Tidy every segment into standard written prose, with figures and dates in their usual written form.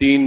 3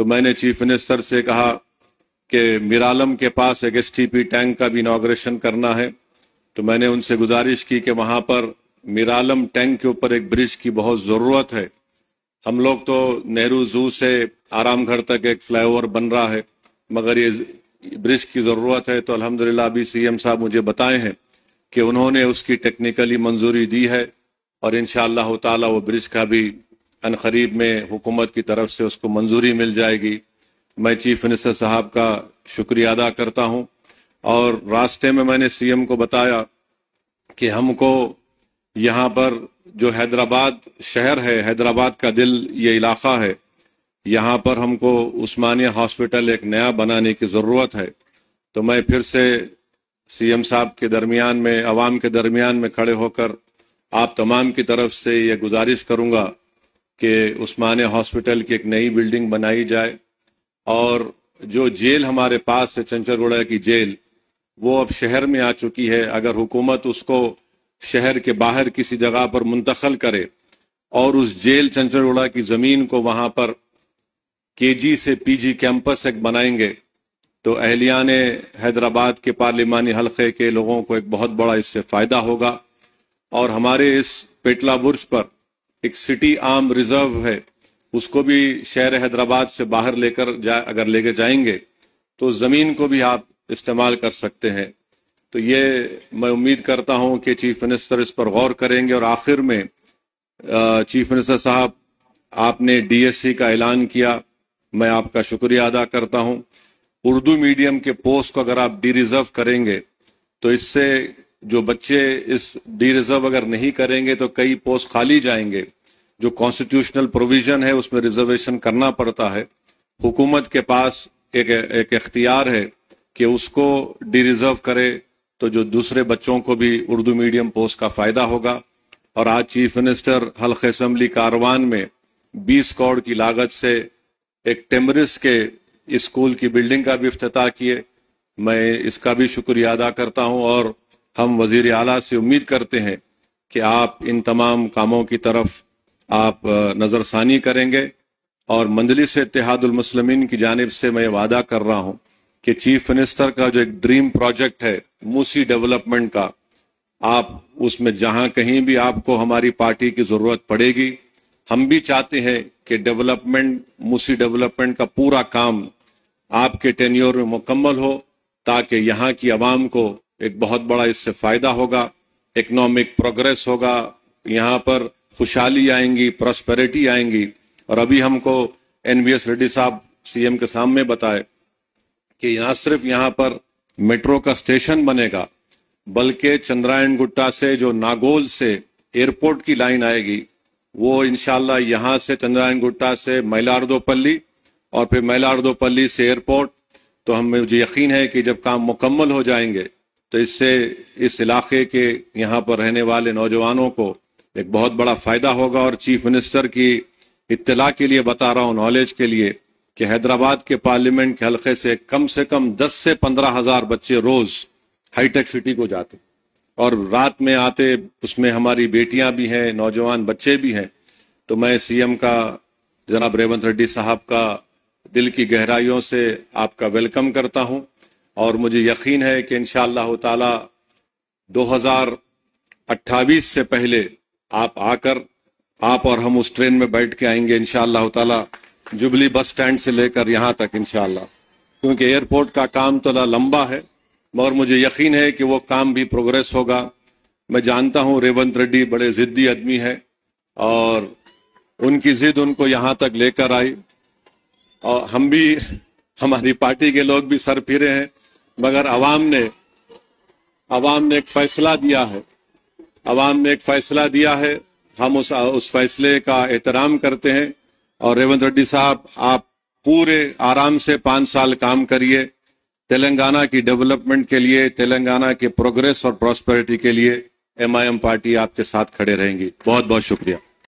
تو میں نے چیف منسٹر سے کہا کہ میرالم کے پاس ایک STP ٹینک کا بھی انوگریشن کرنا ہے، تو میں نے ان سے گزارش کی کہ وہاں پر میرالم ٹینک کے اوپر ایک برج کی بہت ضرورت ہے۔ ہم لوگ تو نہرو زو سے آرام گھر تک ایک فلائی اوور بن رہا ہے، مگر یہ برج کی ضرورت ہے، تو الحمدللہ ابھی CM صاحب مجھے بتائے ہیں کہ انہوں نے اس کی ٹیکنیکلی منظوری دی ہے، اور انشاءاللہ تعالی وہ برج کا بھی عنقریب میں حکومت کی طرف سے اس کو منظوری مل جائے گی۔ میں چیف منسٹر صاحب کا شکریہ ادا کرتا ہوں، اور راستے میں نے CM کو بتایا کہ ہم کو یہاں پر جو حیدرآباد شہر ہے، حیدرآباد کا دل یہ علاقہ ہے، یہاں پر ہم کو عثمانیہ ہاسپٹل ایک نیا بنانے کی ضرورت ہے۔ تو میں پھر سے CM صاحب کے درمیان میں، عوام کے درمیان میں کھڑے ہو کر آپ تمام کی طرف سے یہ گزارش کروں گا کہ عثمانیہ ہاسپٹل کی ایک نئی بلڈنگ بنائی جائے، اور جو جیل ہمارے پاس ہے چنچرگوڑا کی جیل، وہ اب شہر میں آ چکی ہے۔ اگر حکومت اس کو شہر کے باہر کسی جگہ پر منتقل کرے اور اس جیل چنچرگوڑا کی زمین کو وہاں پر KG سے PG کیمپس ایک بنائیں گے، تو اہلیان حیدرآباد کے پارلیمانی حلقے کے لوگوں کو ایک بہت بڑا اس سے فائدہ ہوگا، اور ہمارے اس پیٹلا برج پر ایک سٹی آرم ریزرو ہے، اس کو بھی شہر حیدرآباد سے باہر اگر لے کے جائیں گے تو زمین کو بھی آپ استعمال کر سکتے ہیں۔ تو یہ میں امید کرتا ہوں کہ چیف منسٹر اس پر غور کریں گے۔ اور آخر میں چیف منسٹر صاحب، آپ نے DSC کا اعلان کیا، میں آپ کا شکریہ ادا کرتا ہوں۔ اردو میڈیم کے پوسٹ کو اگر آپ ڈی ریزرو کریں گے تو اس سے جو بچے اس ڈی ریزرو اگر نہیں کریں گے تو کئی پوسٹ خالی جائیں گے۔ جو کانسٹیٹیوشنل پروویژن ہے اس میں ریزرویشن کرنا پڑتا ہے۔ حکومت کے پاس ایک اختیار ہے کہ اس کو ڈی ریزرو کرے، تو جو دوسرے بچوں کو بھی اردو میڈیم پوسٹ کا فائدہ ہوگا۔ اور آج چیف منسٹر حلقہ اسمبلی کاروان میں 20 کروڑ کی لاگت سے ایک ٹیمرس کے اسکول کی بلڈنگ کا بھی افتتاح کیے، میں اس کا بھی شکریہ ادا کرتا ہوں، اور ہم وزیر اعلیٰ سے امید کرتے ہیں کہ آپ ان تمام کاموں کی طرف آپ نظر ثانی کریں گے۔ اور مجلس اتحاد المسلمین کی جانب سے میں وعدہ کر رہا ہوں کہ چیف منسٹر کا جو ایک ڈریم پروجیکٹ ہے موسی ڈیولپمنٹ کا، آپ اس میں جہاں کہیں بھی آپ کو ہماری پارٹی کی ضرورت پڑے گی، ہم بھی چاہتے ہیں کہ موسی ڈیولپمنٹ کا پورا کام آپ کے ٹینیور میں مکمل ہو، تاکہ یہاں کی عوام کو ایک بہت بڑا اس سے فائدہ ہوگا، اکنامک پروگریس ہوگا، یہاں پر خوشحالی آئیں گی، پراسپیرٹی آئیں گی۔ اور ابھی ہم کو NVS ریڈی صاحب CM کے سامنے بتائے کہ نہ صرف یہاں پر میٹرو کا اسٹیشن بنے گا، بلکہ چندرائن گٹا سے جو ناگول سے ایئرپورٹ کی لائن آئے گی، وہ انشاءاللہ یہاں سے چندرائن گٹا سے میلاردوپلی اور پھر میلاردوپلی سے ایئرپورٹ۔ تو مجھے یقین ہے کہ جب کام مکمل ہو جائیں گے تو اس سے اس علاقے کے یہاں پر رہنے والے نوجوانوں کو ایک بہت بڑا فائدہ ہوگا۔ اور چیف منسٹر کی اطلاع کے لیے بتا رہا ہوں، نالج کے لیے، کہ حیدرآباد کے پارلیمنٹ کے حلقے سے کم 10 سے 15 ہزار بچے روز ہائی ٹیک سٹی کو جاتے، اور رات میں آتے، اس میں ہماری بیٹیاں بھی ہیں، نوجوان بچے بھی ہیں۔ تو میں CM کا، جناب ریونت ریڈی صاحب کا دل کی گہرائیوں سے آپ کا ویلکم کرتا ہوں، اور مجھے یقین ہے کہ انشاءاللہ تعالی 2028 سے پہلے آپ آ کر، آپ اور ہم اس ٹرین میں بیٹھ کے آئیں گے انشاءاللہ تعالی، جبلی بس سٹینڈ سے لے کر یہاں تک انشاءاللہ، کیونکہ ایئرپورٹ کا کام تو لمبا ہے، مگر مجھے یقین ہے کہ وہ کام بھی پروگریس ہوگا۔ میں جانتا ہوں ریونت ریڈی بڑے ضدی آدمی ہے، اور ان کی ضد ان کو یہاں تک لے کر آئی، اور ہم بھی، ہماری پارٹی کے لوگ بھی سر پھرے ہیں، مگر عوام نے ایک فیصلہ دیا ہے، ہم اس فیصلے کا احترام کرتے ہیں۔ اور ریونت ریڈی صاحب، آپ پورے آرام سے 5 سال کام کریے، تلنگانہ کی ڈیولپمنٹ کے لیے، تلنگانہ کے پروگریس اور پراسپیرٹی کے لیے MIM پارٹی آپ کے ساتھ کھڑے رہیں گی۔ بہت بہت شکریہ۔